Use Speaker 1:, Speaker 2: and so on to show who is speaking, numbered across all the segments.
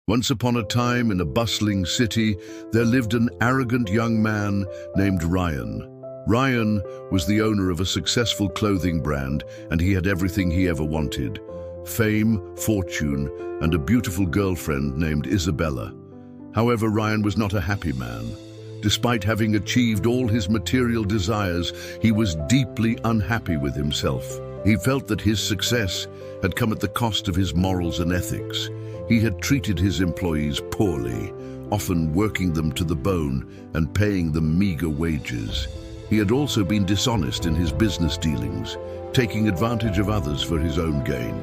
Speaker 1: Once upon a time, in a bustling city, there lived an arrogant young man named Ryan. Ryan was the owner of a successful clothing brand, and he had everything he ever wanted: fame, fortune, and a beautiful girlfriend named Isabella. However, Ryan was not a happy man. Despite having achieved all his material desires, he was deeply unhappy with himself. He felt that his success had come at the cost of his morals and ethics. He had treated his employees poorly, often working them to the bone and paying them meager wages. He had also been dishonest in his business dealings, taking advantage of others for his own gain.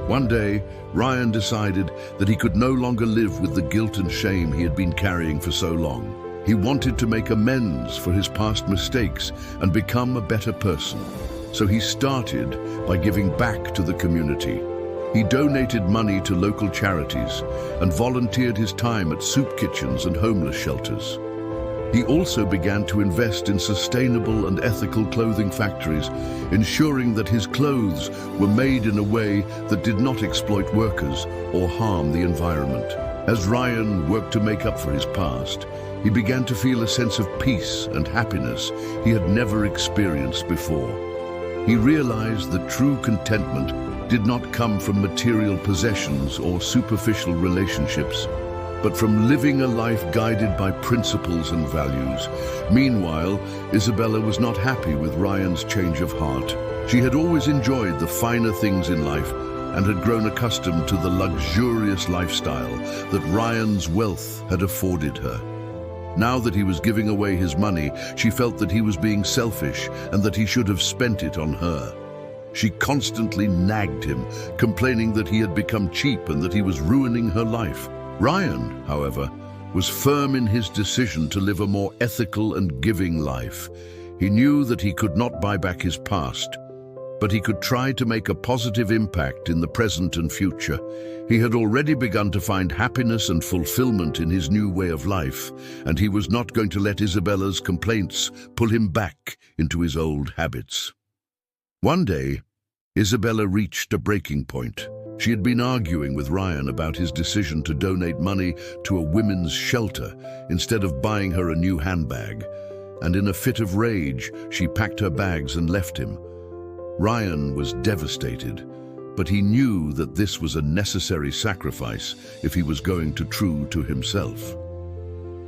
Speaker 1: One day, Ryan decided that he could no longer live with the guilt and shame he had been carrying for so long. He wanted to make amends for his past mistakes and become a better person. So he started by giving back to the community. He donated money to local charities and volunteered his time at soup kitchens and homeless shelters. He also began to invest in sustainable and ethical clothing factories, ensuring that his clothes were made in a way that did not exploit workers or harm the environment. As Ryan worked to make up for his past, he began to feel a sense of peace and happiness he had never experienced before. He realized that true contentment did not come from material possessions or superficial relationships, but from living a life guided by principles and values. Meanwhile, Isabella was not happy with Ryan's change of heart. She had always enjoyed the finer things in life and had grown accustomed to the luxurious lifestyle that Ryan's wealth had afforded her. Now that he was giving away his money, she felt that he was being selfish and that he should have spent it on her. She constantly nagged him, complaining that he had become cheap and that he was ruining her life. Ryan, however, was firm in his decision to live a more ethical and giving life. He knew that he could not buy back his past, but he could try to make a positive impact in the present and future. He had already begun to find happiness and fulfillment in his new way of life, and he was not going to let Isabella's complaints pull him back into his old habits. One day, Isabella reached a breaking point. She had been arguing with Ryan about his decision to donate money to a women's shelter instead of buying her a new handbag, and in a fit of rage, she packed her bags and left him. Ryan was devastated, but he knew that this was a necessary sacrifice if he was going to be true to himself.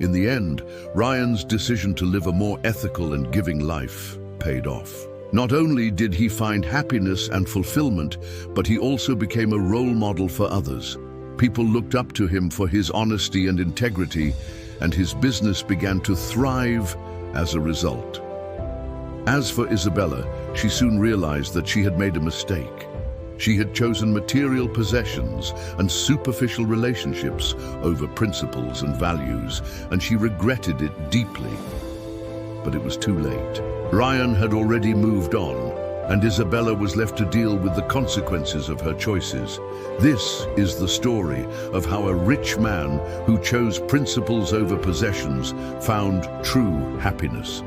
Speaker 1: In the end, Ryan's decision to live a more ethical and giving life paid off. Not only did he find happiness and fulfillment, but he also became a role model for others. People looked up to him for his honesty and integrity, and his business began to thrive as a result. As for Isabella, she soon realized that she had made a mistake. She had chosen material possessions and superficial relationships over principles and values, and she regretted it deeply. But it was too late. Ryan had already moved on, and Isabella was left to deal with the consequences of her choices. This is the story of how a rich man who chose principles over possessions found true happiness.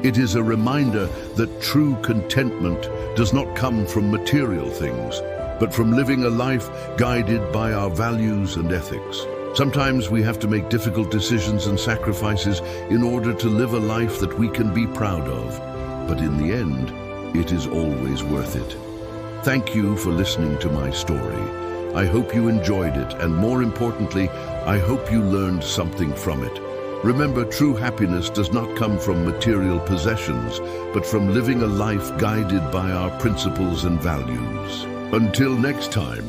Speaker 1: It is a reminder that true contentment does not come from material things, but from living a life guided by our values and ethics. Sometimes we have to make difficult decisions and sacrifices in order to live a life that we can be proud of. But in the end, it is always worth it. Thank you for listening to my story. I hope you enjoyed it, and more importantly, I hope you learned something from it. Remember, true happiness does not come from material possessions, but from living a life guided by our principles and values. Until next time.